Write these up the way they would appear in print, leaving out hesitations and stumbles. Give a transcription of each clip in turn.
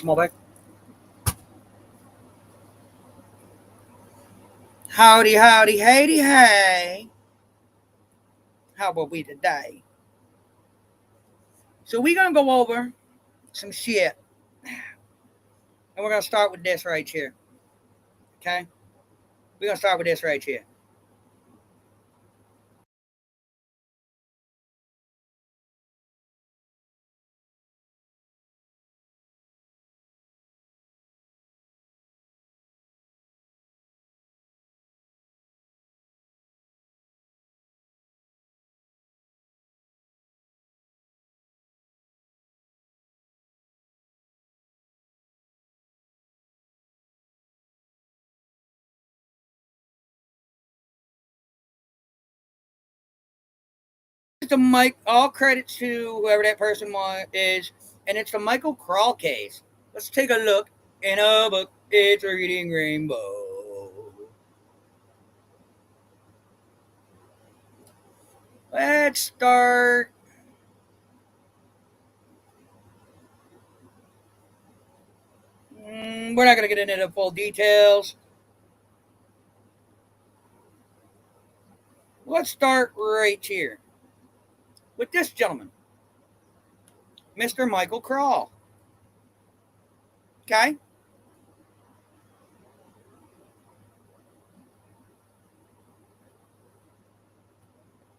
small bag. Howdy, howdy, hey, hey. How about we today? So we're going to go over some shit. And we're going to start with this right here. Okay? We're going to start with this right here. The Mike, all credit to whoever that person is, and it's the Michael Crawl case. Let's take a look in a book. It's reading rainbow. Let's start. We're not going to get into the full details. Let's start right here with this gentleman, Mr. Michael Crawl. Okay?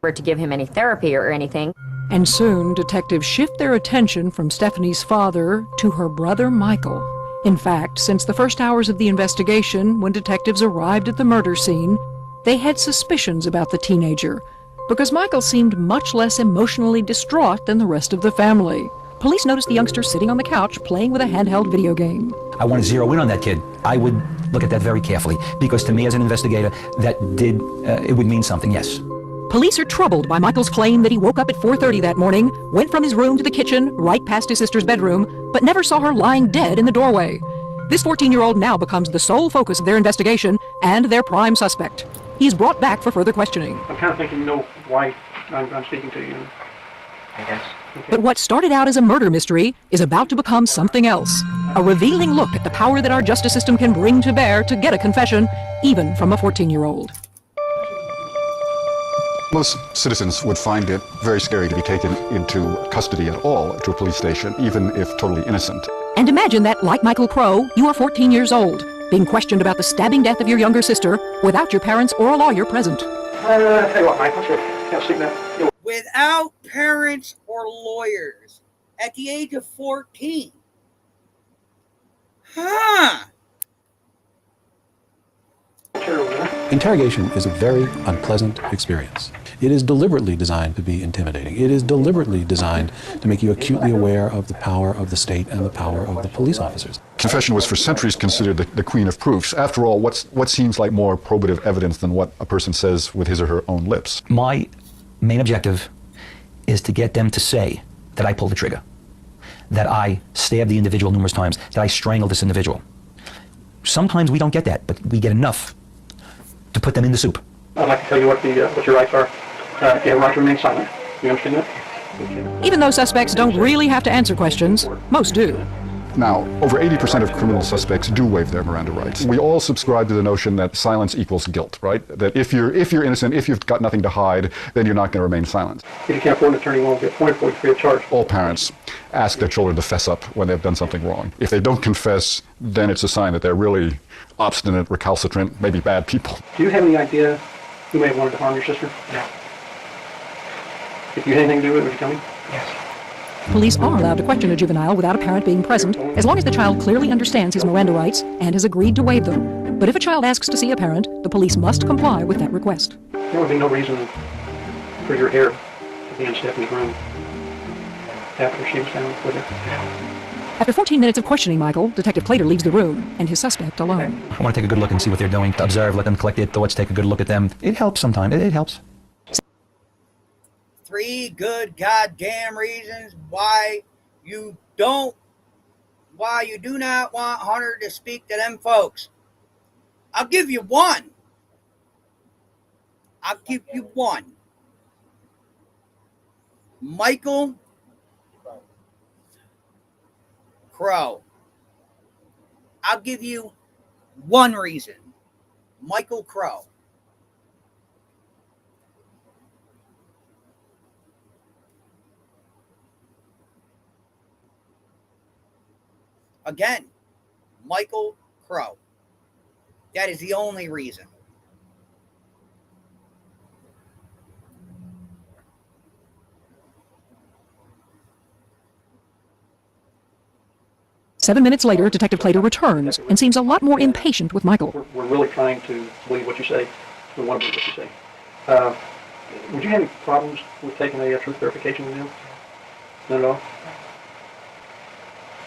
To give him any therapy or anything. And soon, detectives shift their attention from Stephanie's father to her brother Michael. In fact, since the first hours of the investigation, when detectives arrived at the murder scene, they had suspicions about the teenager, because Michael seemed much less emotionally distraught than the rest of the family. Police noticed the youngster sitting on the couch playing with a handheld video game. I want to zero in on that kid. I would look at that very carefully, because to me as an investigator, it would mean something, yes. Police are troubled by Michael's claim that he woke up at 4:30 that morning, went from his room to the kitchen, right past his sister's bedroom, but never saw her lying dead in the doorway. This 14-year-old now becomes the sole focus of their investigation and their prime suspect. He is brought back for further questioning. I'm kind of thinking you know why I'm speaking to you. I guess. Okay. But what started out as a murder mystery is about to become something else. A revealing look at the power that our justice system can bring to bear to get a confession, even from a 14-year-old. Most citizens would find it very scary to be taken into custody at all to a police station, even if totally innocent. And imagine that, like Michael Crow, you are 14 years old, being questioned about the stabbing death of your younger sister without your parents or a lawyer present. Tell you what, Mike, can't sleep now. Without parents or lawyers at the age of 14. Huh. Interrogation is a very unpleasant experience. It is deliberately designed to be intimidating. It is deliberately designed to make you acutely aware of the power of the state and the power of the police officers. Confession was for centuries considered the queen of proofs. After all, what seems like more probative evidence than what a person says with his or her own lips? My main objective is to get them to say that I pulled the trigger, that I stabbed the individual numerous times, that I strangled this individual. Sometimes we don't get that, but we get enough to put them in the soup. I'd like to tell you what your rights are. You have a right to remain silent. You understand that? Even though suspects don't really have to answer questions, most do. Now, over 80% of criminal suspects do waive their Miranda rights. We all subscribe to the notion that silence equals guilt, right? That if you're innocent, if you've got nothing to hide, then you're not going to remain silent. If you can't afford an attorney, you won't get appointed for you free of charge. All parents ask their children to fess up when they've done something wrong. If they don't confess, then it's a sign that they're really obstinate, recalcitrant, maybe bad people. Do you have any idea who may have wanted to harm your sister? No. If you had anything to do with it, would you tell me? Yes. Police are allowed to question a juvenile without a parent being present, as long as the child clearly understands his Miranda rights and has agreed to waive them. But if a child asks to see a parent, the police must comply with that request. There would be no reason for your hair to be in Stephanie's room after she was found with her. After 14 minutes of questioning Michael, Detective Plater leaves the room, and his suspect alone. I want to take a good look and see what they're doing, to observe, let them collect their thoughts, take a good look at them. It helps sometimes, it helps. 3 good goddamn reasons why you do not want Hunter to speak to them folks. I'll give you one. Michael Crow. I'll give you one reason. Michael Crow. Again, Michael Crow. That is the only reason. Seven minutes later, Detective Plater returns and seems a lot more impatient with Michael. We're really trying to believe what you say. We want to believe what you say. Would you have any problems with taking a truth verification with him? None at all?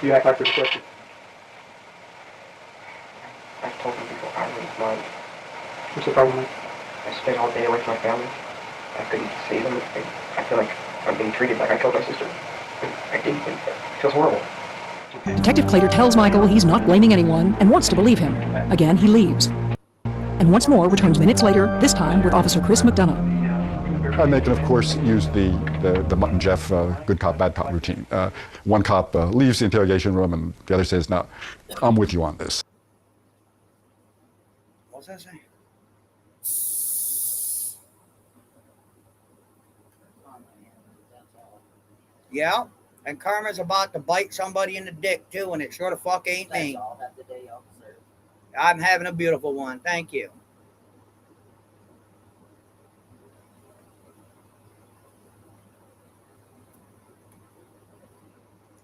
You act like there's a question. I've told him before, I wouldn't mind. What's the problem? I spent all day away from my family. I couldn't see them. I feel like I'm being treated like I killed my sister. I didn't. It feels horrible. Detective Plater tells Michael he's not blaming anyone and wants to believe him. Again, he leaves. And once more returns minutes later, this time with Officer Chris McDonough. And they can, of course, use the Mutt and Jeff good cop, bad cop routine. One cop leaves the interrogation room and the other says, no, I'm with you on this. What's that say? Yeah, and karma's about to bite somebody in the dick too, and it sure the fuck ain't me. That's all. Have the day, officer. I'm having a beautiful one. Thank you.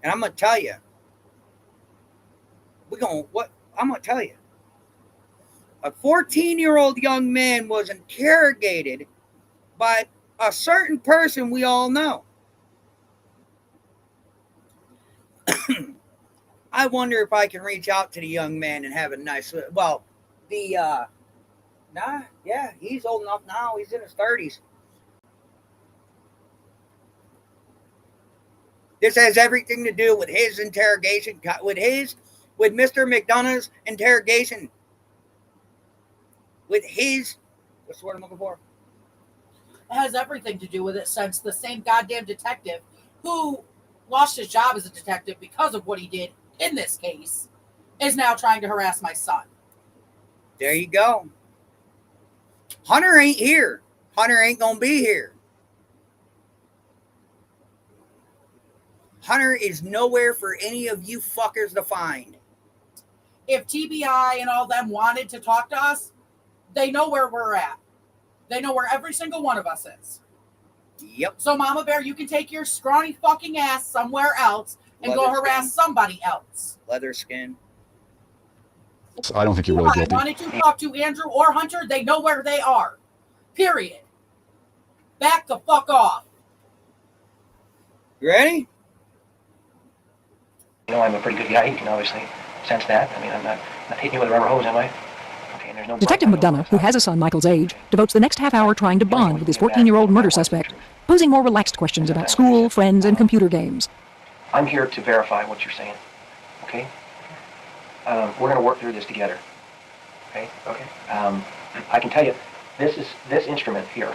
And I'm gonna tell you, I'm gonna tell you. A 14-year-old young man was interrogated by a certain person we all know. I wonder if I can reach out to the young man and have a nice, he's old enough now. He's in his 30s. This has everything to do with his interrogation, with Mr. McDonough's interrogation, with his, what's the word I'm looking for? It has everything to do with it, since the same goddamn detective who lost his job as a detective because of what he did in this case is now trying to harass my son. There you go. Hunter ain't here. Hunter ain't gonna be here. Hunter is nowhere for any of you fuckers to find. If TBI and all them wanted to talk to us, they know where we're at. They know where every single one of us is. Yep. So, Mama Bear, you can take your scrawny fucking ass somewhere else and go harass somebody else. Leather skin. I don't think you're really If I guilty. wanted to talk to Andrew or Hunter, they know where they are. Period. Back the fuck off. You ready? You know, I'm a pretty good guy. You can obviously sense that. I mean, I'm not hitting you with a rubber hose, am I? Okay, and there's no Detective McDonough, who has a son Michael's age, devotes the next half hour trying to bond with his 14-year-old murder suspect, posing more relaxed questions about school, friends, and computer games. I'm here to verify what you're saying. Okay? We're going to work through this together. Okay? Okay. I can tell you, this instrument here,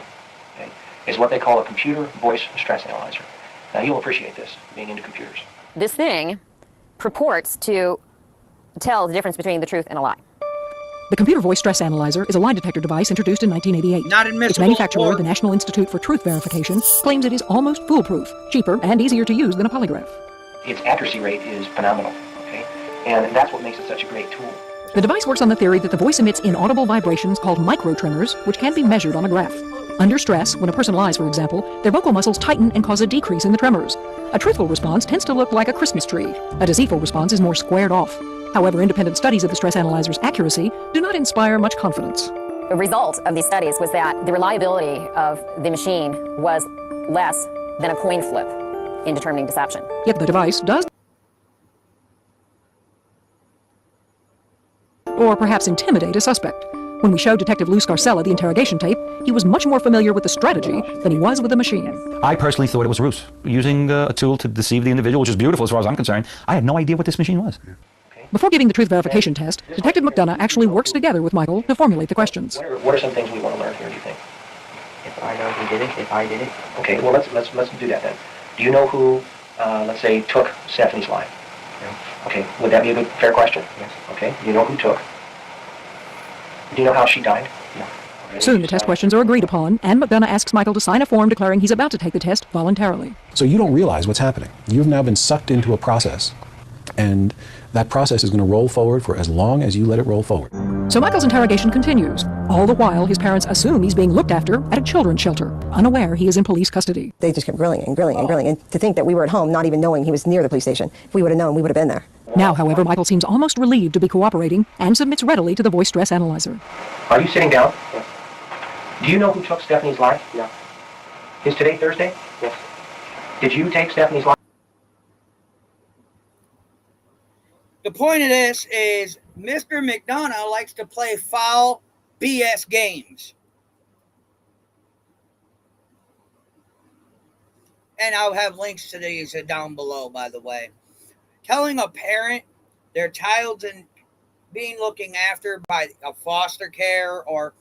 okay, is what they call a computer voice stress analyzer. Now, you'll appreciate this, being into computers. This thing purports to tell the difference between the truth and a lie. The computer voice stress analyzer is a lie detector device introduced in 1988. Not admissible. Its manufacturer, the National Institute for Truth Verification, claims it is almost foolproof, cheaper, and easier to use than a polygraph. Its accuracy rate is phenomenal, okay? And that's what makes it such a great tool. The device works on the theory that the voice emits inaudible vibrations called microtremors, which can be measured on a graph. Under stress, when a person lies, for example, their vocal muscles tighten and cause a decrease in the tremors. A truthful response tends to look like a Christmas tree. A deceitful response is more squared off. However, independent studies of the stress analyzer's accuracy do not inspire much confidence. The result of these studies was that the reliability of the machine was less than a coin flip in determining deception. Yet the device does, or perhaps intimidate a suspect. When we showed Detective Lou Scarcella the interrogation tape, he was much more familiar with the strategy than he was with the machine. I personally thought it was ruse, using a tool to deceive the individual, which is beautiful as far as I'm concerned. I had no idea what this machine was. Before giving the truth verification test, Detective McDonough actually works together with Michael to formulate the questions. What are some things we want to learn here, do you think? If I know who did it, if I did it. Okay, well, let's do that then. Do you know who, let's say, took Stephanie's life? Yeah. Okay, would that be a good, fair question? Yes. Okay, do you know who took? Do you know how she died? No. Okay, Soon the test questions are agreed upon, and McDonough asks Michael to sign a form declaring he's about to take the test voluntarily. So you don't realize what's happening. You've now been sucked into a process, and that process is going to roll forward for as long as you let it roll forward. So Michael's interrogation continues. All the while, his parents assume he's being looked after at a children's shelter, unaware he is in police custody. They just kept grilling and grilling and grilling. And to think that we were at home, not even knowing he was near the police station. If we would have known, we would have been there. Now, however, Michael seems almost relieved to be cooperating and submits readily to the voice stress analyzer. Are you sitting down? Yes. Do you know who took Stephanie's life? No. Is today Thursday? Yes. Did you take Stephanie's life? The point of this is Mr. McDonough likes to play foul BS games. And I'll have links to these down below, by the way. Telling a parent their child's being looking after by a foster care or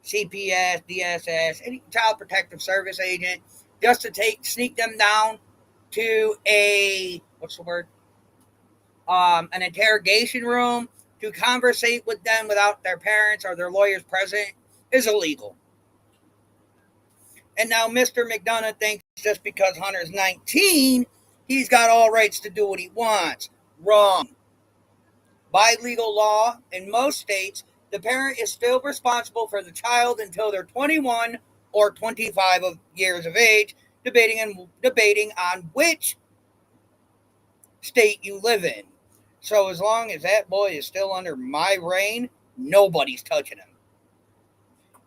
CPS, DSS, any child protective service agent, just to sneak them down to an interrogation room to conversate with them without their parents or their lawyers present is illegal. And now Mr. McDonough thinks just because Hunter's 19, he's got all rights to do what he wants. Wrong. By legal law, in most states, the parent is still responsible for the child until they're 21 or 25 years of age, debating on which state you live in. So as long as that boy is still under my reign, nobody's touching him.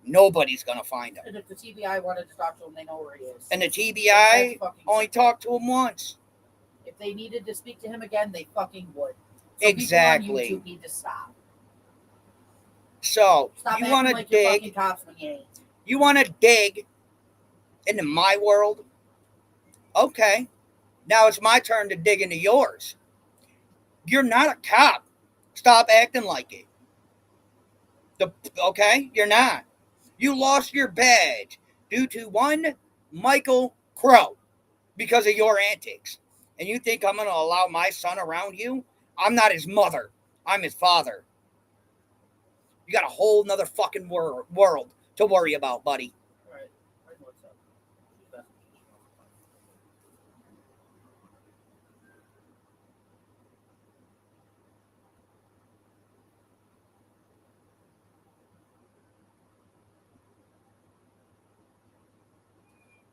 Nobody's going to find him. And if the TBI wanted to talk to him, they know where he is. And the TBI only talked to him once. If they needed to speak to him again, they fucking would. So Exactly. People on YouTube need to stop. So Stop you acting want to like you're dig? fucking cops when you ain't. You want to dig into my world? Okay. Now it's my turn to dig into yours. You're not a cop. Stop acting like it. Okay? You're not. You lost your badge due to one Michael Crow because of your antics. And you think I'm going to allow my son around you? I'm not his mother. I'm his father. You got a whole nother fucking world to worry about, buddy. All right. What's up?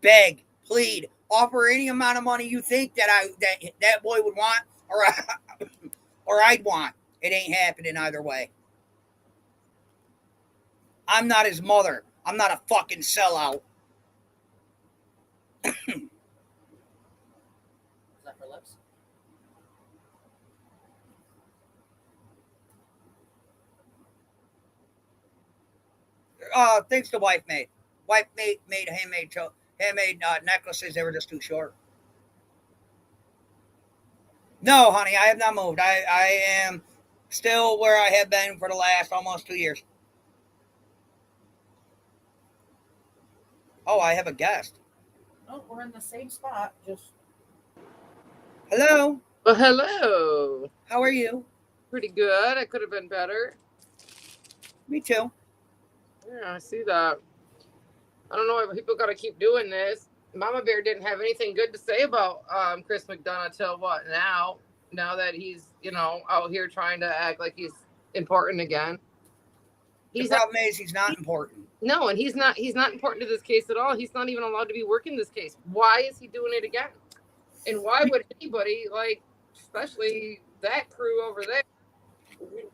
Beg, plead, offer any amount of money you think that that boy would want, or I'd want. It ain't happening either way. I'm not his mother. I'm not a fucking sellout. Is that for lips? Things the wife made. Wife made handmade necklaces. They were just too short. No, honey, I have not moved. I am still where I have been for the last almost 2 years. Oh, I have a guest. No, we're in the same spot. Just Hello. Well, hello. How are you? Pretty good. I could have been better. Me too. Yeah, I see that. I don't know why people got to keep doing this. Mama Bear didn't have anything good to say about Chris McDonough till what now? Now that he's out here trying to act like he's important again. The problem is he's not important. No, and he's not important to this case at all. He's not even allowed to be working this case. Why is he doing it again? And why would anybody, like, especially that crew over there,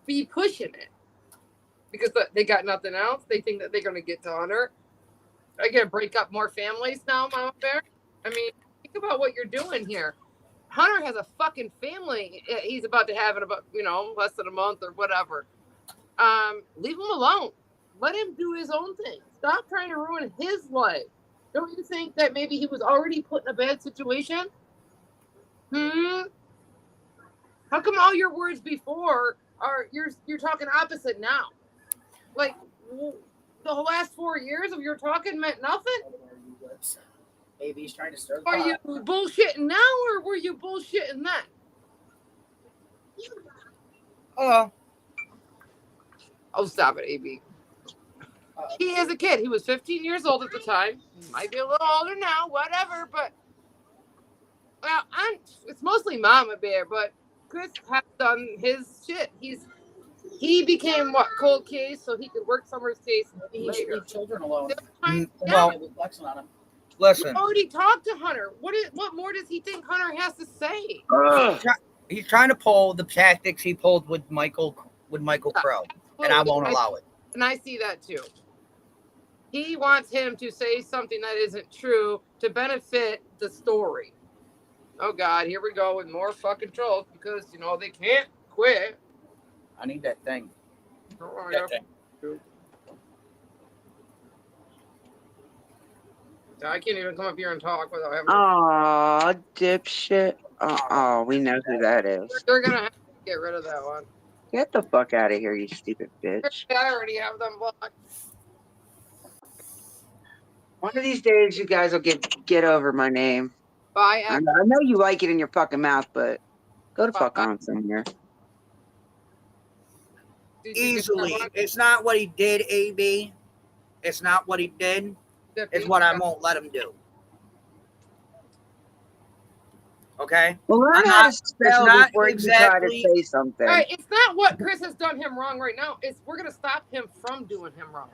be pushing it? Because they got nothing else. They think that they're going to get to Hunter. Are you going to break up more families now, Mama Bear? I mean, think about what you're doing here. Hunter has a fucking family he's about to have in about, less than a month or whatever. Leave him alone. Let him do his own thing. Stop trying to ruin his life. Don't you think that maybe he was already put in a bad situation? How come all your words before are you're talking opposite now? Like the last 4 years of your talking meant nothing? maybe he's trying to stir the Are pot. you bullshitting now or were you bullshitting then? Oh, Oh, stop it, AB. He is a kid. He was 15 years old at the time. He might be a little older now, whatever. But well, it's mostly Mama Bear. But Chris has done his shit. He became what, cold case, so he could work Summer's case Maybe he should later. leave children alone. well, We're flexing on him. listen. He already talked to Hunter. What more does he think Hunter has to say? He's trying to pull the tactics he pulled with Michael Crow, and I won't allow it. And I see that too. He wants him to say something that isn't true to benefit the story. Oh God, here we go with more fucking trolls because they can't quit. I need that thing. Oh, That thing. I can't even come up here and talk without having. Aw, dipshit. Oh, we know who that is. They're gonna have to get rid of that one. Get the fuck out of here, you stupid bitch. I already have them blocked. One of these days, you guys will get over my name. Bye. I know you like it in your fucking mouth, but go to fuck on somewhere. Easily. It's not what he did, AB. It's not what he did. It's what I won't let him do. Okay? Well, learn how to spell before you try to say something. All right, it's not what Chris has done him wrong right now. It's we're gonna stop him from doing him wrong.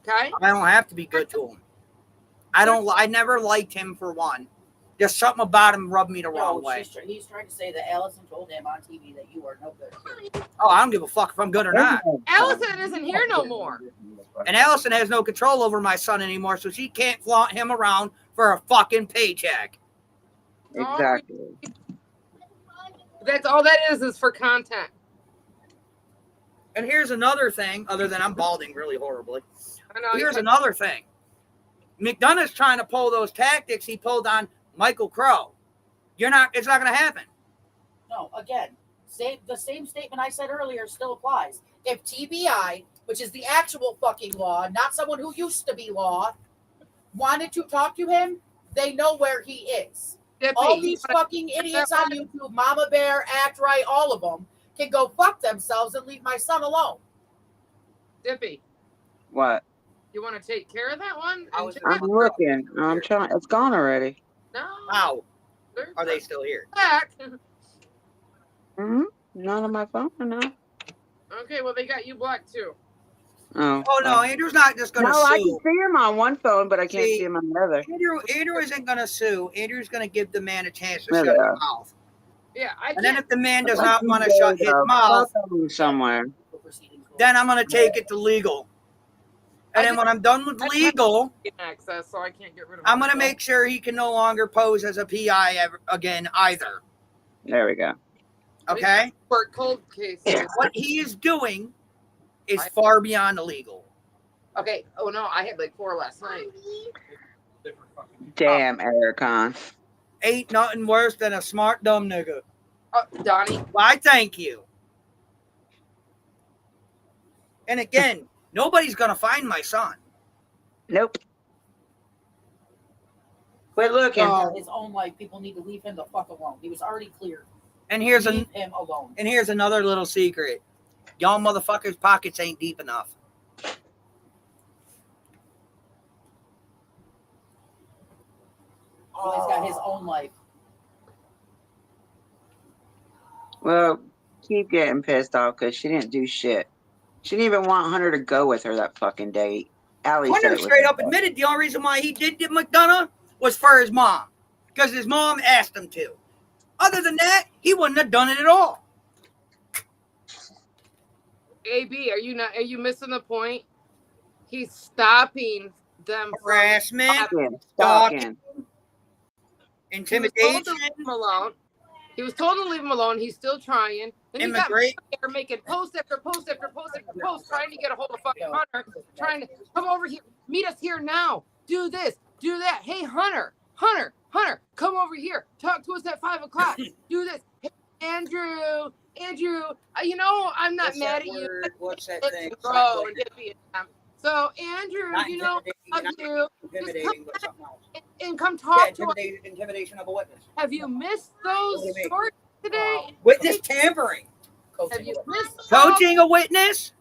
Okay? I don't have to be good to him. I never liked him for one. Just something about him rubbed me the wrong way. He's trying to say that Allison told him on TV that you are no good. Oh, I don't give a fuck if I'm good or not. Allison isn't here no more. And Allison has no control over my son anymore, so she can't flaunt him around for a fucking paycheck. Exactly. That's all that is for content. And here's another thing, other than I'm balding really horribly. I know, Here's another thing. McDonough's trying to pull those tactics he pulled on Michael Crow. It's not going to happen. No, again, the same statement I said earlier still applies. If TBI, which is the actual fucking law, not someone who used to be law, wanted to talk to him, they know where he is. All these fucking idiots on YouTube, Mama Bear, Act Right, all of them, can go fuck themselves and leave my son alone. Dippy. What? You want to take care of that one? I'm looking. I'm trying. It's gone already. No. How? Are they still here? Back. Not on my phone, no. Okay, well, they got you blocked too. Oh no, Andrew's not just going to sue. No, I can see him on one phone, but I can't see him on the other. Andrew isn't going to sue. Andrew's going to give the man a chance to Really? shut his mouth. Yeah, and then if the man does not want to shut his mouth, somewhere, then I'm going to take it to legal. And then when I'm done with legal, access, so I can't get rid of I'm going to make sure he can no longer pose as a PI again either. There we go. Okay? For cold cases. What he is doing is far beyond illegal. Okay. Oh, no, I had like 4 last night. Damn, Ericon. Ain't nothing worse than a smart, dumb nigga. Donnie. Why, thank you. And again, nobody's going to find my son. Nope. Quit looking. His own life, people need to leave him the fuck alone. He was already cleared. And here's leave him alone. And here's another little secret. Y'all motherfuckers' pockets ain't deep enough. Oh, he's got his own life. Well, keep getting pissed off because she didn't do shit. She didn't even want Hunter to go with her that fucking day. Allie said Hunter it straight was up admitted the only reason why he did get McDonough was for his mom. Because his mom asked him to. Other than that, he wouldn't have done it at all. AB, are you missing the point? He's stopping them harassment, stalking, intimidation. He was told to leave him alone. He's still trying. Then he got making post after post after post after post, trying to get a hold of fucking Hunter, trying to come over here, meet us here now, do this, do that. Hey, Hunter, come over here, talk to us at 5 o'clock, do this. Hey, Andrew, I'm not mad at you. What's that thing? So, Andrew, I love you. Intimidating, but something else. And come talk to us. Intimidation of a witness. Have you missed those short today? Witness tampering. Have you missed Coaching a witness?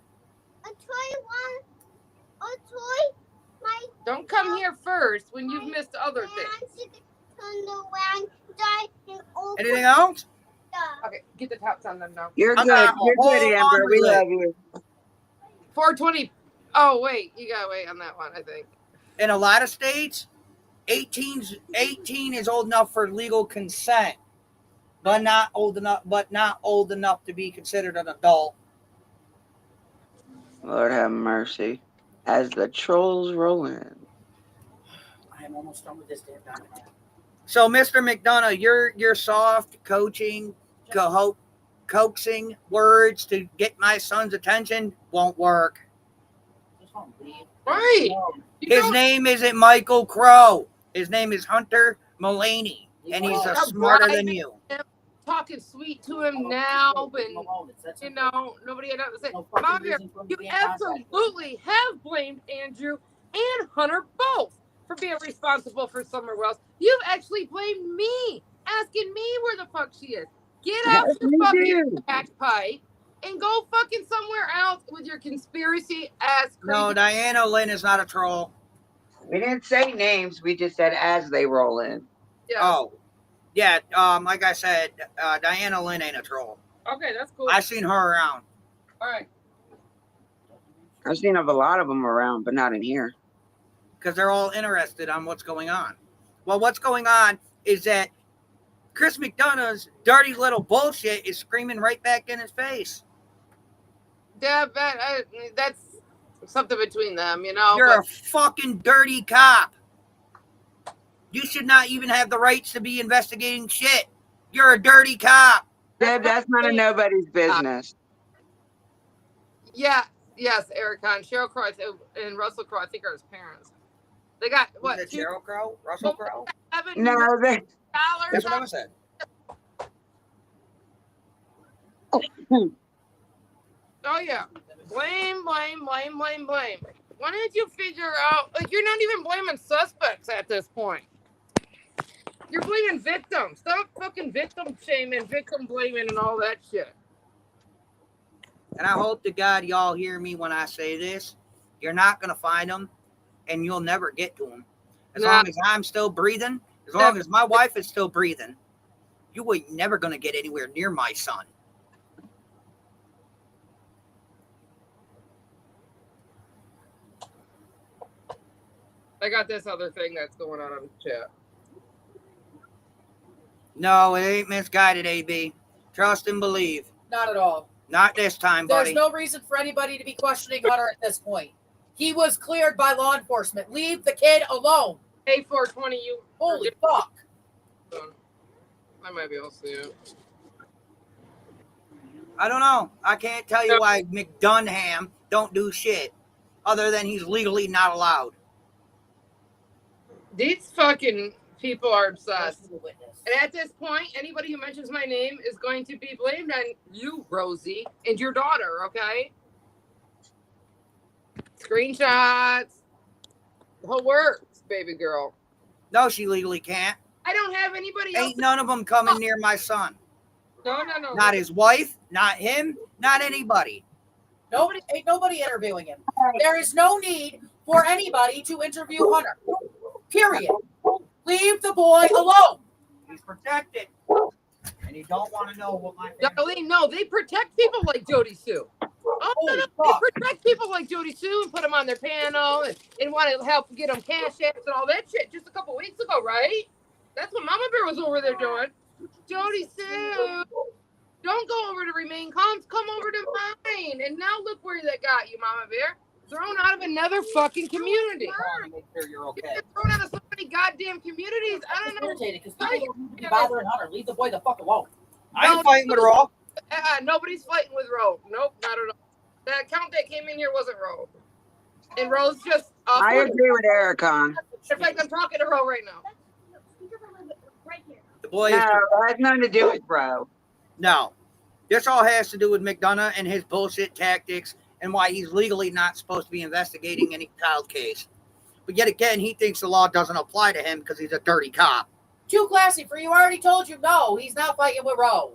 Don't come here first when you've missed other things. Anything else? Okay, get the tops on them now. You're I'm good. gonna have a You're whole good, Amber. laundry We list. love you. 420. Oh, wait. You got to wait on that one, I think. In a lot of states, 18 is old enough for legal consent, but not old enough to be considered an adult. Lord have mercy. As the trolls roll in. I am almost done with this damn document. So, Mr. McDonough, your soft coaching, coaxing words to get my son's attention won't work. Right. His name isn't Michael Crow. His name is Hunter Mullaney, and he's smarter than you. Talking sweet to him now, but you know, nobody had nothing to say. Mom, you absolutely have blamed Andrew and Hunter both for being responsible for Summer Wells. You've actually blamed me, asking me where the fuck she is. Get off your fucking crack pipe and go fucking somewhere else with your conspiracy ass crazy. No, Diana Lynn is not a troll. We didn't say names. We just said as they roll in. Yeah. Oh, yeah. Like I said, Diana Lynn ain't a troll. Okay, that's cool. I've seen her around. All right. I've seen of a lot of them around, but not in here. Because they're all interested on what's going on. Well, what's going on is that Chris McDonough's dirty little bullshit is screaming right back in his face. Yeah, that's something between them, you know. You're a fucking dirty cop. You should not even have the rights to be investigating shit. You're a dirty cop. Deb, that's none of nobody's business. Yeah, yes, Eric Kahn, Cheryl Crow, and Russell Crowe, I think are his parents. They got what? Cheryl Crow? Russell Crowe? No, they. That's what I said. Oh yeah, blame. Why didn't you figure out? Like, you're not even blaming suspects at this point. You're blaming victims. Stop fucking victim shaming, victim blaming, and all that shit. And I hope to God y'all hear me when I say this. You're not going to find them, and you'll never get to them. As long as I'm still breathing, as long as my wife is still breathing, you ain't never going to get anywhere near my son. I got this other thing that's going on the chat. No, it ain't misguided, AB. Trust and believe. Not at all. Not this time, buddy. There's no reason for anybody to be questioning Hunter at this point. He was cleared by law enforcement. Leave the kid alone. A420, you. Holy fuck. I might be able to see it. I don't know. I can't tell you why McDunham don't do shit other than he's legally not allowed. These fucking people are obsessed. And at this point, anybody who mentions my name is going to be blamed on you, Rosie, and your daughter, okay? Screenshots. The whole works, baby girl. No, she legally can't. I don't have anybody else. Ain't none of them coming near my son. No. Not his wife, not him, not anybody. Ain't nobody interviewing him. There is no need for anybody to interview Hunter. Period. Leave the boy alone. He's protected. And you don't want to know what my family... No, they protect people like Jody Sue. They protect people like Jody Sue and put them on their panel and want to help get them cash apps and all that shit just a couple weeks ago, right? That's what Mama Bear was over there doing. Jody Sue, don't go over to Remain Calm. Come over to mine. And now look where that got you, Mama Bear. Thrown out of another fucking community. Make sure you're okay. You're thrown out of so many goddamn communities. I don't know. Irritated because people don't need to be bothering Hunter. Leave the boy the fuck alone. I ain't fighting with Ro. Nobody's fighting with Ro. Nope, not at all. That account that came in here wasn't Ro. And Ro's just... I agree with Ericon. In fact, I'm talking to Ro right now. The boy no, that has nothing to do with Ro. No. This all has to do with McDonough and his bullshit tactics and why he's legally not supposed to be investigating any child case. But yet again, he thinks the law doesn't apply to him because he's a dirty cop. Too classy for you. I already told you no. He's not fighting with Ro.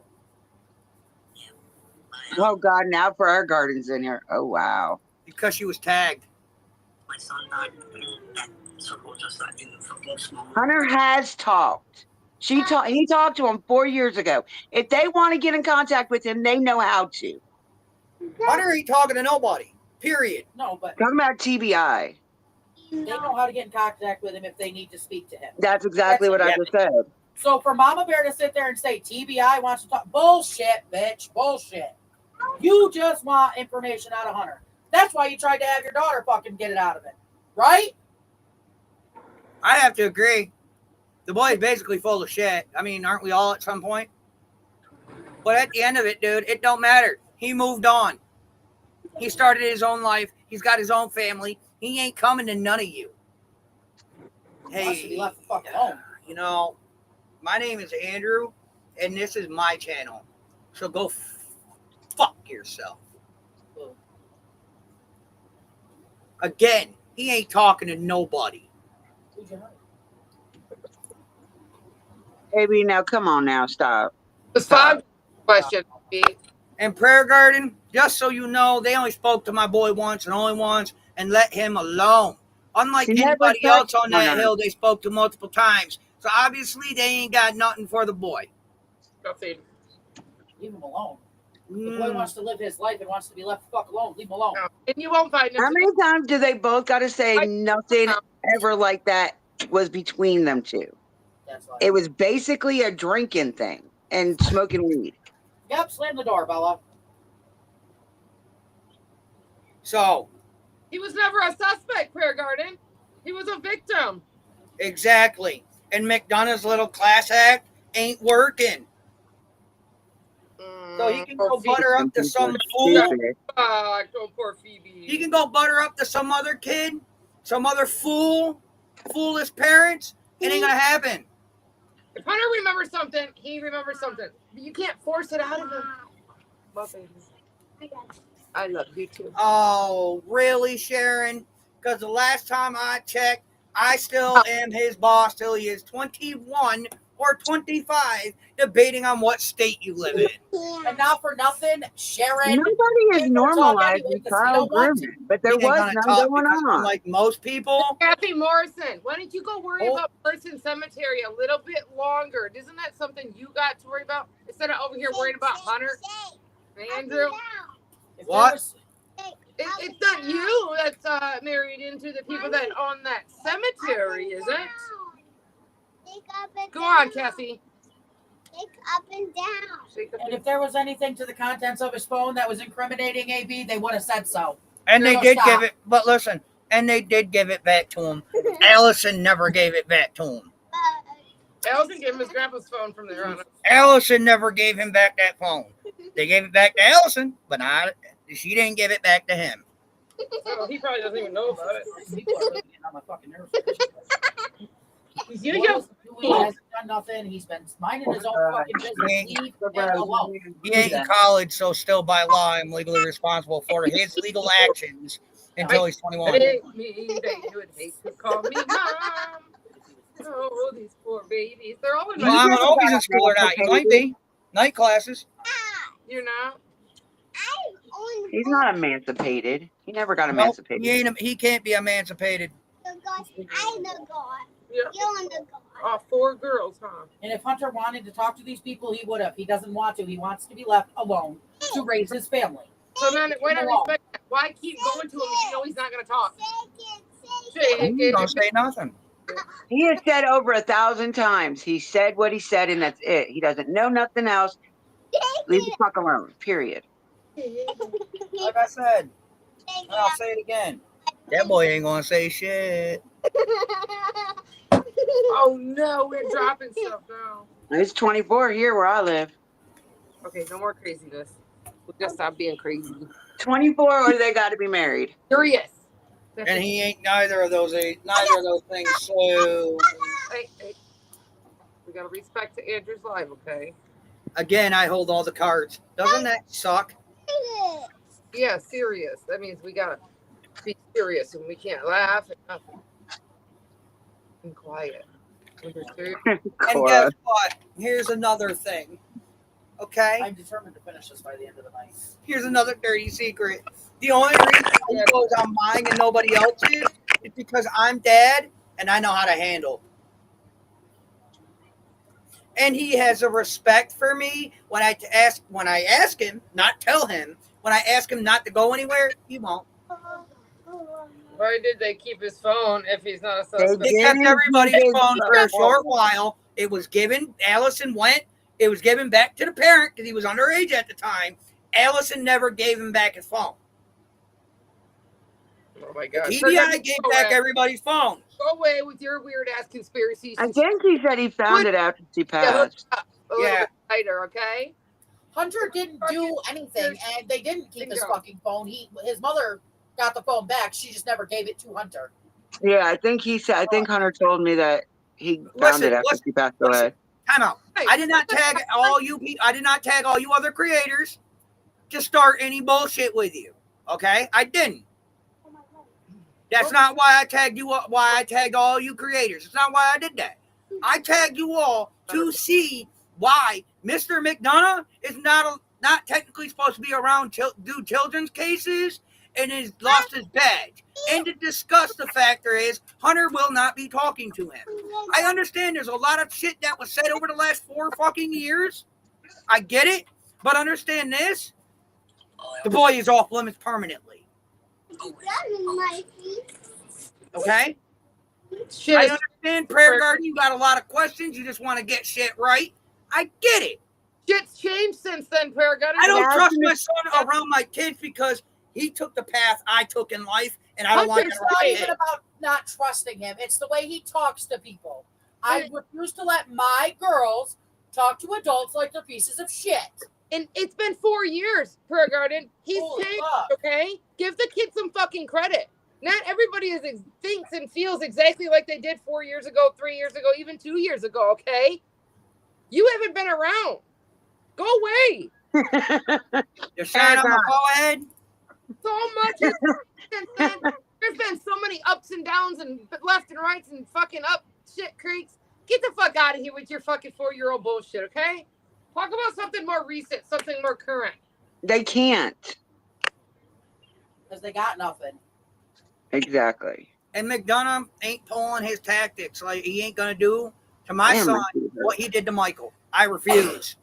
Oh God! Now for our gardens in here. Oh wow. Because she was tagged. My son died and support just like in fucking small. Hunter has talked. He talked to him 4 years ago. If they want to get in contact with him, they know how to. Hunter ain't talking to nobody. Period. No, but Talking about TBI. they know how to get in contact with him if they need to speak to him. That's exactly what I just said. So for Mama Bear to sit there and say TBI wants to talk, bullshit, bitch, bullshit. You just want information out of Hunter. That's why you tried to have your daughter fucking get it out of it, right? I have to agree. The boy is basically full of shit. I mean, aren't we all at some point? But at the end of it, dude, it don't matter. He moved on. He started his own life. He's got his own family. He ain't coming to none of you. Hey, he left the fuck alone. You know, my name is Andrew, and this is my channel. So go fuck yourself. Again, he ain't talking to nobody. Baby, now come on now, stop. Stop. Question. And Prayer Garden, just so you know, they only spoke to my boy once and only once and let him alone. Unlike anybody else on that hill, they spoke to multiple times. So obviously they ain't got nothing for the boy. Nothing. Leave him alone. The boy wants to live his life and wants to be left the fuck alone. Leave him alone. And you won't find him. How many times do they both got to say nothing ever like that was between them two? It was basically a drinking thing and smoking weed. Yep, slam the door, Bella. So. He was never a suspect, Prayer Garden. He was a victim. Exactly. And McDonough's little class act ain't working. So he can go butter up to some fool. Poor Phoebe. He can go butter up to some other kid, some other foolish parents. It ain't gonna happen. If Hunter remembers something, he remembers something. But you can't force it out of him. I love you too. Oh, really, Sharon? Because the last time I checked, I still am his boss till he is 21 or 25, debating on what state you live in. And not for nothing, Sharon. Nobody is normalizing child grooming, but there was none going on. Like most people. Kathy Morrison, why don't you go worry about Person Cemetery a little bit longer? Isn't that something you got to worry about instead of over here worried about Hunter? Andrew? What? It's not you that's married into the people that own that cemetery, is it? Go on, Kathy. Shake up and down. And if there was anything to the contents of his phone that was incriminating AB, they would have said so. And they did give it, but listen, and they did give it back to him. Allison never gave it back to him. Allison gave him his grandpa's phone from there on. Allison never gave him back that phone. They gave it back to Allison, but she didn't give it back to him. So he probably doesn't even know about it. People are really getting on my fucking nerves. He hasn't done nothing. He's been minding his own fucking business. Leave him alone. He ain't in college, so still by law, I'm legally responsible for his legal actions until he's 21. Hate me, they would hate to call me mom. Oh, these poor babies. They're all in Well, I don't know if he's in school or not. He might be. Night classes. You're not? He's not emancipated. He never got emancipated. He can't be emancipated. Oh, 4 girls, huh? And if Hunter wanted to talk to these people, he would have. He doesn't want to. He wants to be left alone to raise his family. So then, why not respect that? Why keep going to him if you know he's not going to talk? He don't say nothing. He has said over 1,000 times. He said what he said, and that's it. He doesn't know nothing else. Leave the fuck alone. Period. Like I said, and I'll say it again. That boy ain't gonna say shit. Oh no, we're dropping stuff now. It's 24 here where I live. Okay, no more craziness. We'll just stop being crazy. 24, or they got to be married. Serious. And he ain't neither of those things. So Hey. We gotta respect to Andrew's life, okay? Again, I hold all the cards. Doesn't that suck? Yeah, serious. That means we gotta be serious and we can't laugh and nothing. And quiet. And guess what? Here's another thing. Okay? I'm determined to finish this by the end of the night. Here's another dirty secret. The only reason he goes on mine and nobody else's is because I'm dad and I know how to handle. And he has a respect for me when I ask him, not tell him, when I ask him not to go anywhere, he won't. Why did they keep his phone if he's not a suspect? They kept everybody's phone for a short while. It was given, Allison went, it was given back to the parent because he was underage at the time. Allison never gave him back his phone. Oh my God. TBI gave back everybody's phone. Go away with your weird ass conspiracies. I think he said he found it after she passed. A little bit tighter, okay? Hunter didn't do anything, and they didn't keep his fucking phone. His mother got the phone back. She just never gave it to Hunter. Yeah, I think he said. I think Hunter told me that he found it after she passed away. Time out. I did not tag all you. I did not tag all you other creators to start any bullshit with you. Okay, I didn't. That's not why I tagged you. Why I tagged all you creators. It's not why I did that. I tagged you all to see why Mr. McDonough is not technically supposed to be around do children's cases and has lost his badge, and to discuss the factor is Hunter will not be talking to him. I understand there's a lot of shit that was said over the last 4 fucking years. I get it, but understand this: the boy is off limits permanently. Okay? Shit, I understand, Prayer Garden, you got a lot of questions. You just want to get shit right. I get it. Shit's changed since then, Prayer Garden. I don't trust my son around my kids because he took the path I took in life, and I don't want to. It's not even about not trusting him. It's the way he talks to people. I refuse to let my girls talk to adults like they're pieces of shit. And it's been 4 years, Prayer Garden. He's changed, okay? Give the kid some fucking credit. Not everybody thinks and feels exactly like they did 4 years ago, 3 years ago, even 2 years ago, okay? You haven't been around. Go away. You're saying I'm a forehead? So much has been, there's been so many ups and downs and left and rights and fucking up shit creeks. Get the fuck out of here with your fucking 4-year-old bullshit, okay? Talk about something more recent, something more current. They can't. Because they got nothing. Exactly. And McDonough ain't pulling his tactics. Like, he ain't going to do to my son what he did to Michael. I refuse.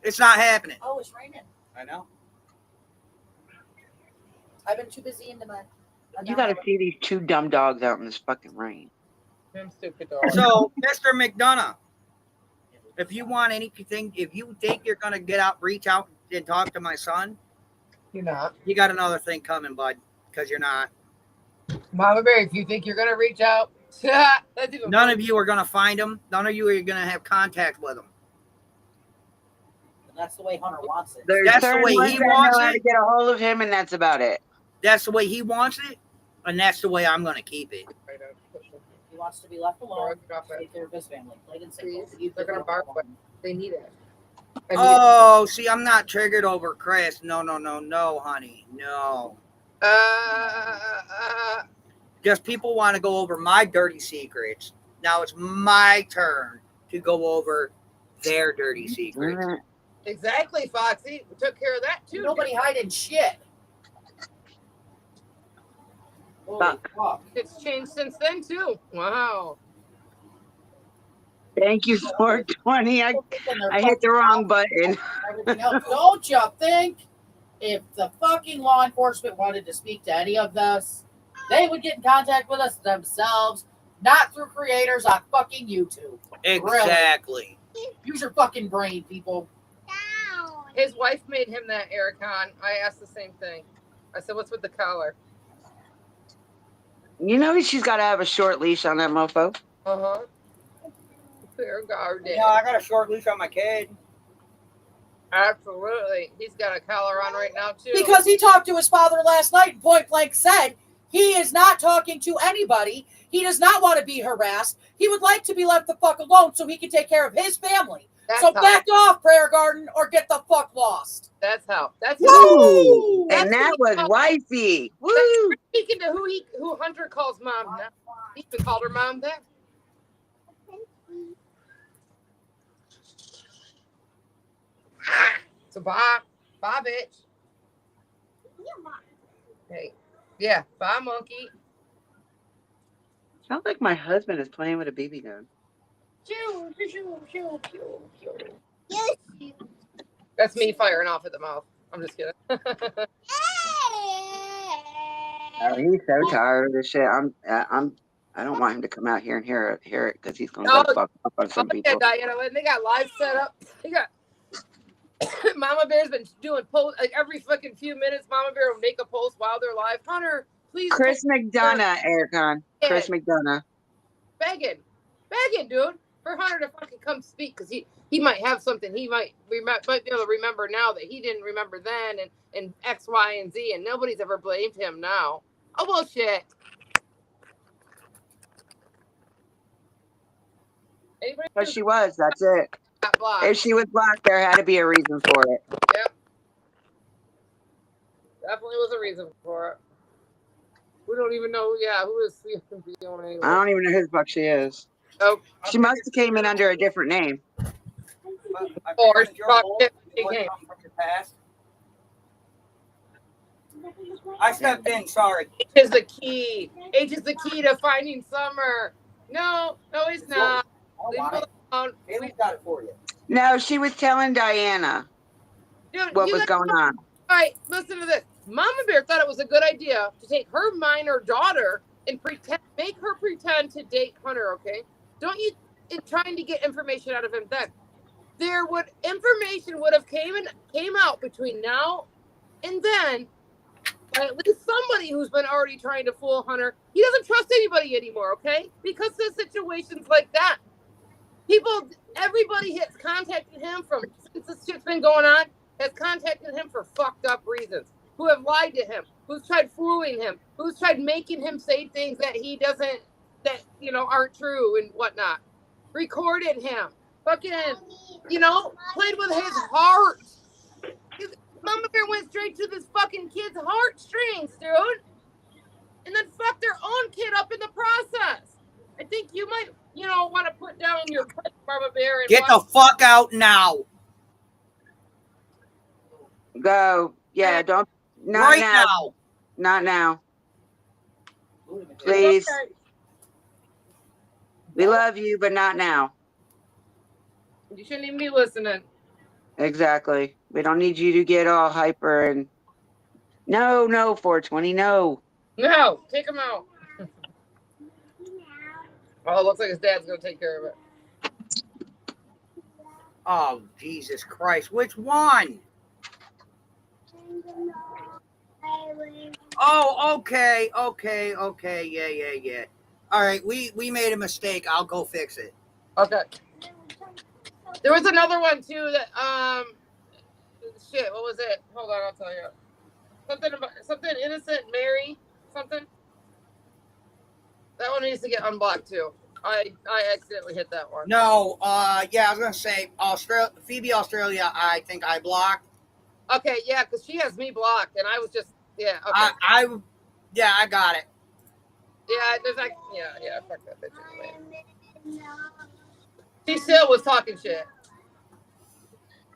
It's not happening. Oh, it's raining. I know. I've been too busy into my... You got to see these 2 dumb dogs out in this fucking rain. I'm stupid dog. So, Mr. McDonough, if you want anything, if you think you're going to reach out and talk to my son, you're not. You got another thing coming, bud, because you're not. Mama Bear, if you think you're going to reach out, none of you are going to find him. None of you are going to have contact with him. And that's the way Hunter wants it. That's the way he wants it. To get a hold of him, and that's about it. That's the way he wants it, and that's the way I'm going to keep it. He wants to be left alone. Take care of his family. Plain and simple. They're going to bark, but they need it. Oh, see, I'm not triggered over Chris. No, honey. No. Just people want to go over my dirty secrets. Now it's my turn to go over their dirty secrets. Exactly, Foxy. We took care of that, too. Nobody hiding shit. Fuck. It's changed since then, too. Wow. Thank you, 420. I hit the wrong button. Everything else. Don't you think if the fucking law enforcement wanted to speak to any of this, they would get in contact with us themselves, not through creators on fucking YouTube. Exactly. Really. Use your fucking brain, people. His wife made him that, Ericon. I asked the same thing. I said, what's with the collar? You know she's got to have a short leash on that mofo. Uh-huh. Fair garden. Yeah, I got a short leash on my kid. Absolutely. He's got a collar on right now, too. Because he talked to his father last night and point blank said he is not talking to anybody. He does not want to be harassed. He would like to be left the fuck alone so he can take care of his family. So back off, Prayer Garden, or get the fuck lost. That's how. That's Woo! And that was wifey. Woo! Speaking to who Hunter calls mom. He even called her mom then. So bye, bitch. Hey, yeah, bye, monkey. Sounds like my husband is playing with a BB gun. That's me firing off at the mouth. I'm just kidding. Oh, he's so tired of this shit. I don't want him to come out here and hear it because he's gonna go fuck up on some people. Yeah, Diana, and they got live set up. They got Mama Bear's been doing posts like every fucking few minutes. Mama Bear will make a post while they're live. Hunter, please. Chris McDonough, Ericon. Chris McDonough. Begging, dude, for Hunter to fucking come speak because he might have something he might be able to remember now that he didn't remember then and X, Y, and Z, and nobody's ever blamed him now. Oh, bullshit. But she was, that's it. If she was blocked, there had to be a reason for it. Yep. Definitely was a reason for it. We don't even know, who is Fiona anyway. I don't even know who the fuck she is. Oh. She must have came in under a different name. Or I stepped in, sorry. H is the key. H is the key to finding Summer. No, it's not. Leave it alone. Haley's got it for you. No, she was telling Diana what was going on. All right, listen to this. Mama Bear thought it was a good idea to take her minor daughter and make her pretend to date Hunter, okay? Don't you, in trying to get information out of him then, information would have came out between now and then, by at least somebody who's been already trying to fool Hunter. He doesn't trust anybody anymore, okay? Because of situations like that. Everybody has contacted him since this shit's been going on, has contacted him for fucked up reasons, who have lied to him, who's tried fooling him, who's tried making him say things that he doesn't, aren't true and whatnot. Recorded him. Fucking, played with his heart. Mama Bear went straight to this fucking kid's heartstrings, dude. And then fucked their own kid up in the process. I think you might, want to put down your Mama Bear and get the fuck out now. Go. Yeah, don't. Not right now. Not now. Please. Okay. We love you, but not now. You shouldn't even be listening. Exactly. We don't need you to get all hyper and no, 420, no. No, take him out. Oh, it looks like his dad's gonna take care of it. Oh, Jesus Christ. Which one? Oh, okay. Yeah. All right, we made a mistake. I'll go fix it. Okay. There was another one too that shit, what was it? Hold on, I'll tell you. Something innocent Mary, something. That one needs to get unblocked too. I accidentally hit that one. No, yeah, I was gonna say Phoebe Australia. I think I blocked. Okay, yeah, because she has me blocked, and I was just okay. I got it. Yeah, there's like fuck that bitch anyway. She still was talking shit.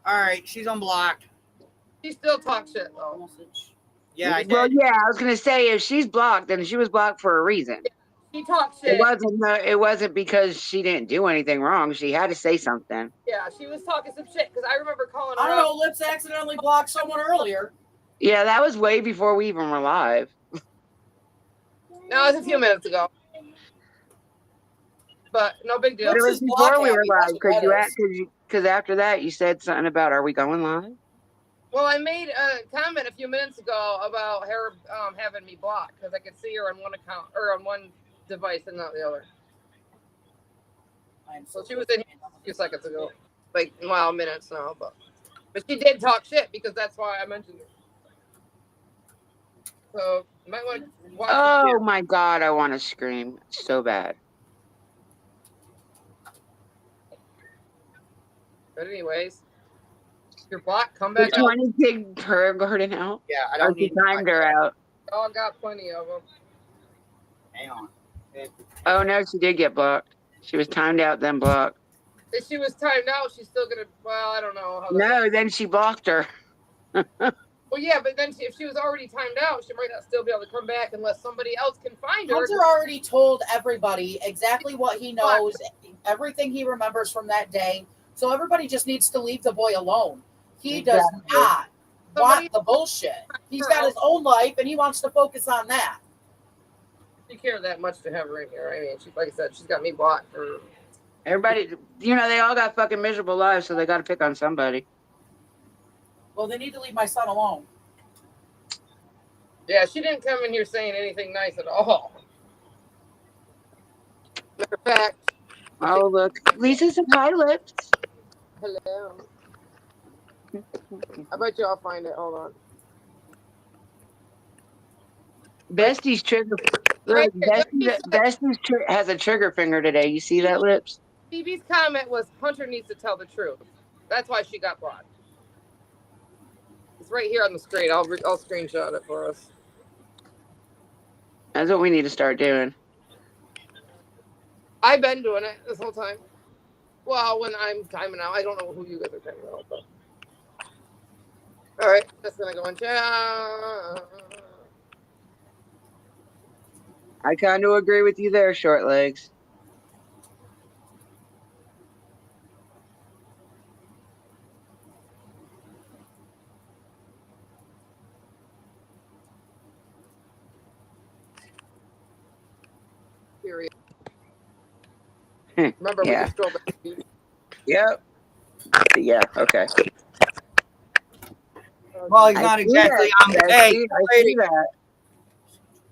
All right, she's unblocked. She still talks shit though. Yeah, I did. Well, yeah, I was gonna say if she's blocked, then she was blocked for a reason. She talks shit. It wasn't because she didn't do anything wrong. She had to say something. Yeah, she was talking some shit because I remember calling her. I don't know. Lips accidentally blocked someone earlier. Yeah, that was way before we even were live. No, it was a few minutes ago. But no big deal. But it was before we were live because after that you said something about are we going live? Well, I made a comment a few minutes ago about her having me blocked because I could see her on one account or on one device and not the other. So she was in here a few seconds ago, minutes now, but she did talk shit because that's why I mentioned it. So you might want to watch. Oh my god, I want to scream so bad. But anyways, you're blocked. Come back. 20 gig per garden out. Yeah, I don't need timed her out. Y'all got plenty of them. Hang on. Oh no, she did get blocked. She was timed out, then blocked. If she was timed out, she's still gonna. Well, I don't know how. No, then she blocked her. Well, yeah, but then if she was already timed out, she might not still be able to come back unless somebody else can find her. Hunter already told everybody exactly what he knows, everything he remembers from that day. So everybody just needs to leave the boy alone. He does not want the bullshit. He's got his own life and he wants to focus on that. She cared that much to have her in here. I mean, she, like I said, she's got me blocked for. Everybody, you know, they all got fucking miserable lives, so they got to pick on somebody. Well, they need to leave my son alone. Yeah, she didn't come in here saying anything nice at all. Matter of fact. Oh, look. Lisa's some high lips. Hello. I bet you I'll find it. Hold on. Bestie's trigger. Look, Bestie's has a trigger finger today. You see that, Lips? Phoebe's comment was Hunter needs to tell the truth. That's why she got blocked. It's right here on the screen. I'll screenshot it for us. That's what we need to start doing. I've been doing it this whole time. Well, when I'm timing out, I don't know who you guys are timing out, but. All right, just gonna go and chat. I kind of agree with you there, Short Legs. Period. Remember, we just scrolled back. Yep. Yeah. Okay. Well, he's not exactly on. Hey, that.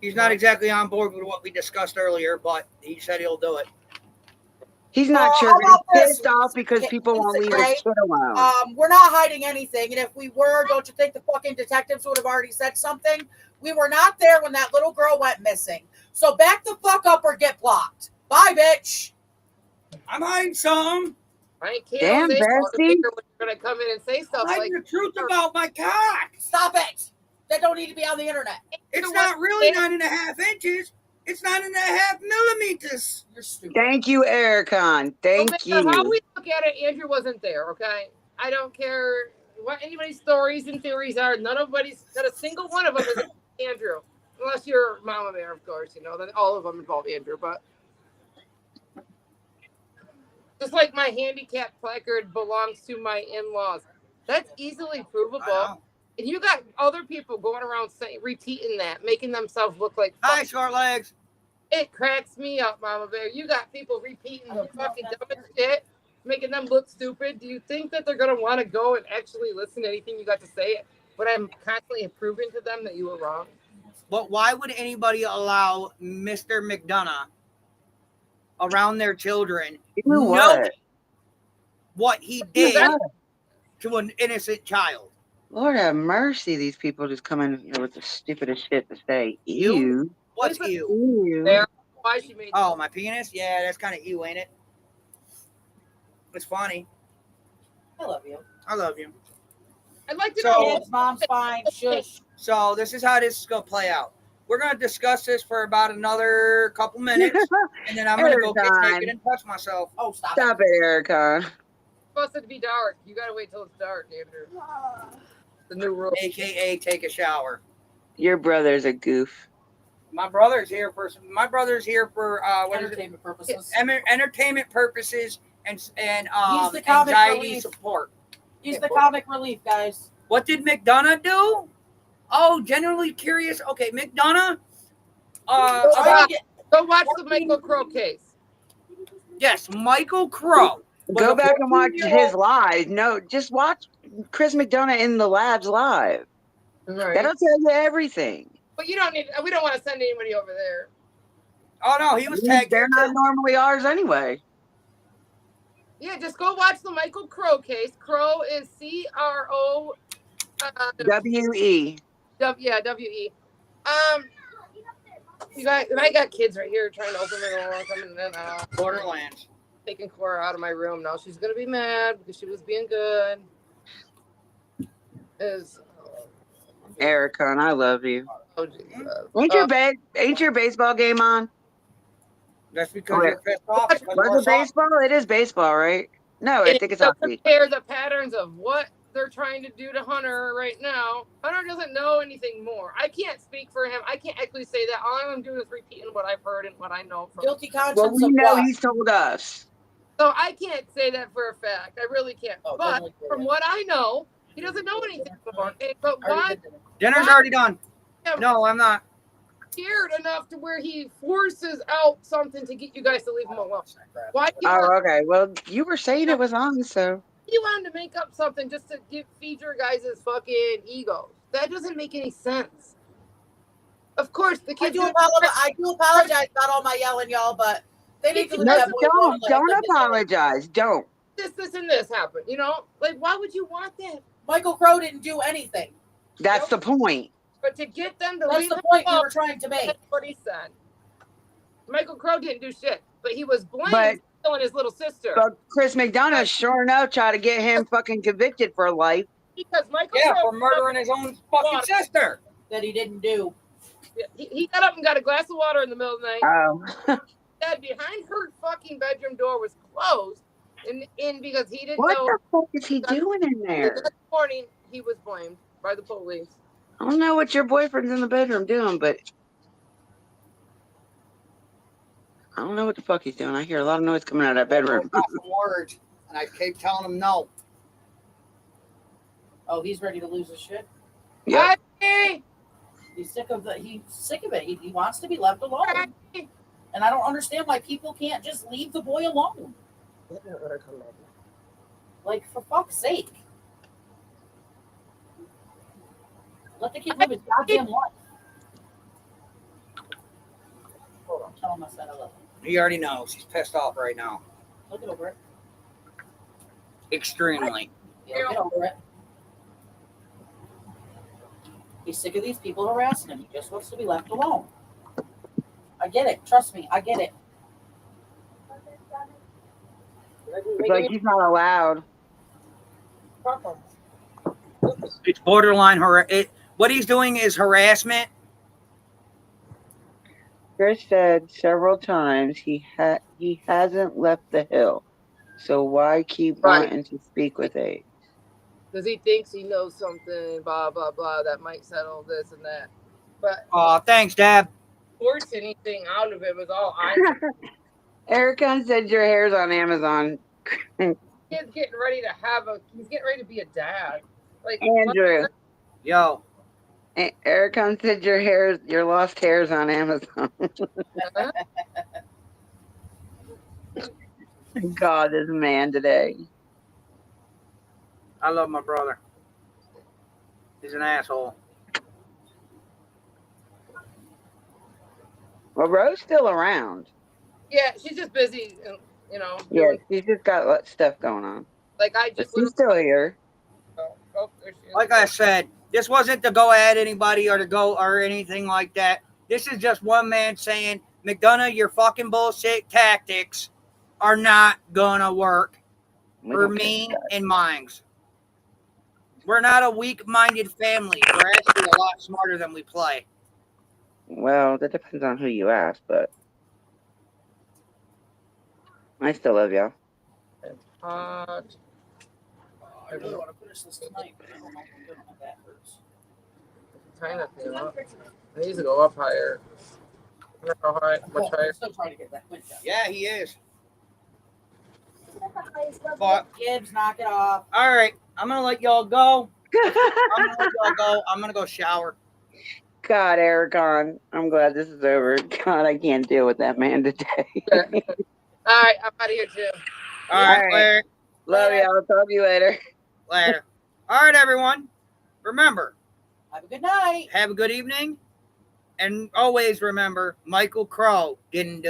He's not exactly on board with what we discussed earlier, but he said he'll do it. He's not sure. He's pissed off because people won't leave his shit alone. We're not hiding anything, and if we were, don't you think the fucking detectives would have already said something? We were not there when that little girl went missing. So back the fuck up or get blocked. Bye, bitch. I'm hiding something. I can't Damn, say Bestie. you're gonna come in and say stuff I'm like the truth about my cock. Stop it. That don't need to be on the internet. It's not really 9.5 inches. It's 9.5 millimeters. You're stupid. Thank you, Ericon. Thank you. How we look at it, Andrew wasn't there, okay? I don't care what anybody's stories and theories are. Not a single one of them is Andrew. Unless you're Mama Bear, of course, you know, then all of them involve Andrew, but just like my handicap placard belongs to my in-laws. That's easily provable. And you got other people going around saying, repeating that, making themselves look like. Hi, Short Legs. It cracks me up, Mama Bear. You got people repeating the fucking dumbest shit, making them look stupid. Do you think that they're gonna want to go and actually listen to anything you got to say? But I'm constantly proving to them that you were wrong. But why would anybody allow Mr. McDonough around their children knowing what he did to an innocent child? Lord have mercy, these people just come in here with the stupidest shit to say. Ew. What's ew? Ew. Why she made my penis? Yeah, that's kind of ew, ain't it? It's funny. I love you. I love you. I'd like to know. Mom's fine. Shush. So this is how this is going to play out. We're going to discuss this for about another couple minutes, and then I'm going to go get naked and touch myself. Oh, stop it, Ericon. It's supposed to be dark. You got to wait till it's dark, Andrew. The new rule. AKA take a shower. Your brother's a goof. My brother's here for entertainment purposes. Entertainment purposes and He's the comic anxiety relief. support. He's the comic relief, guys. What did McDonough do? Oh, genuinely curious. Okay, McDonough. Go watch the Michael Crow case. Yes, Michael Crow. Go back and watch his live. No, just watch Chris McDonough in the labs live. Right. That'll tell you everything. But we don't want to send anybody over there. Oh no, he was tagged. They're not normally ours anyway. Yeah, just go watch the Michael Crow case. Crow is CRO. W-E. Yeah, W-E. You guys, and I got kids right here trying to open my door. Coming in and out. Borderlands. Taking Cora out of my room now. She's gonna be mad because she was being good. Ericon, I love you. Oh Jesus. Ain't your baseball game on? That's because you're pissed off. Was it baseball? It is baseball, right? No, I think it's to hockey. compare the patterns of what they're trying to do to Hunter right now. Hunter doesn't know anything more. I can't speak for him. I can't actually say that. All I'm doing is repeating what I've heard and what I know from Guilty conscience Well, we of know what? he's told us. So I can't say that for a fact. I really can't. Oh, but totally from what I know, he doesn't know anything more. But Already why? did dinner. Dinner's already done. No, I'm not. Scared enough to where he forces out something to get you guys to leave him alone. Why? Oh, okay. Well, you were saying it was on, so. You wanted to make up something just to feed your guys' fucking egos. That doesn't make any sense. Of course, the kids. I do apologize about all my yelling, y'all, but they need to leave No, that boy alone. don't apologize. Don't. This, and this happened. You know, like why would you want that? Michael Crow didn't do anything. That's the point. But to get them to That's leave the him point we alone, were trying to make. that's what he said. Michael Crow didn't do shit, but he was blamed But- for killing his little sister. But Chris McDonough sure enough tried to get him fucking convicted for life. Because Michael Yeah, Crow for murdering his own fucking sister. That he didn't do. He got up and got a glass of water in the middle of the night. Oh. Dad behind her fucking bedroom door was closed, and because he didn't What know. the fuck is he doing in there? The next morning, he was blamed by the police. I don't know what your boyfriend's in the bedroom doing, but I don't know what the fuck he's doing. I hear a lot of noise coming out of that bedroom. Got some words, and I keep telling him no. Oh, he's ready to lose his shit. Yeah. He's sick of it. He wants to be left alone. And I don't understand why people can't just leave the boy alone. Like, for fuck's sake. Let the kid live his goddamn life. Hold on, tell him I said I love him. He already knows. He's pissed off right now. Look it over it. Extremely. Yeah, get over it. He's sick of these people harassing him. He just wants to be left alone. I get it. Trust me, I get it. It's like he's not allowed. It's borderline what he's doing is harassment. Chris said several times he hasn't left the hill. So why keep wanting to speak with Abe? Because he thinks he knows something, blah, blah, blah, that might settle this and that. But Thanks, Dad. force anything out of it was all I. Ericon said your hair's on Amazon. Kid's getting ready to he's getting ready to be a dad. Like Andrew. Yo. Ericon said your lost hair's on Amazon. God, this man today. I love my brother. He's an asshole. Well, Rose's still around. Yeah, she's just busy, you know. Yeah, she's just got stuff going on. Like I But just. she's still here. There she is. Like I said, this wasn't to go at anybody or anything like that. This is just one man saying, McDonough, your fucking bullshit tactics are not gonna work for me and mines. We're not a weak-minded family. We're actually a lot smarter than we play. Well, that depends on who you ask, but I still love y'all. I really want to finish this tonight, but I don't know if I'm doing my back hurts. Kind of thing up. It needs to go up higher. Much higher. Still trying to get that winch out. Yeah, he is. But Gibbs, knock it off. all right, I'm gonna let y'all go. I'm gonna go shower. God, Ericon, I'm glad this is over. God, I can't deal with that man today. All right, I'm out of here too. All right, later. Love y'all. Talk to you later. Later. All right, everyone. Remember, have a good night. Have a good evening. And always remember, Michael Crow didn't do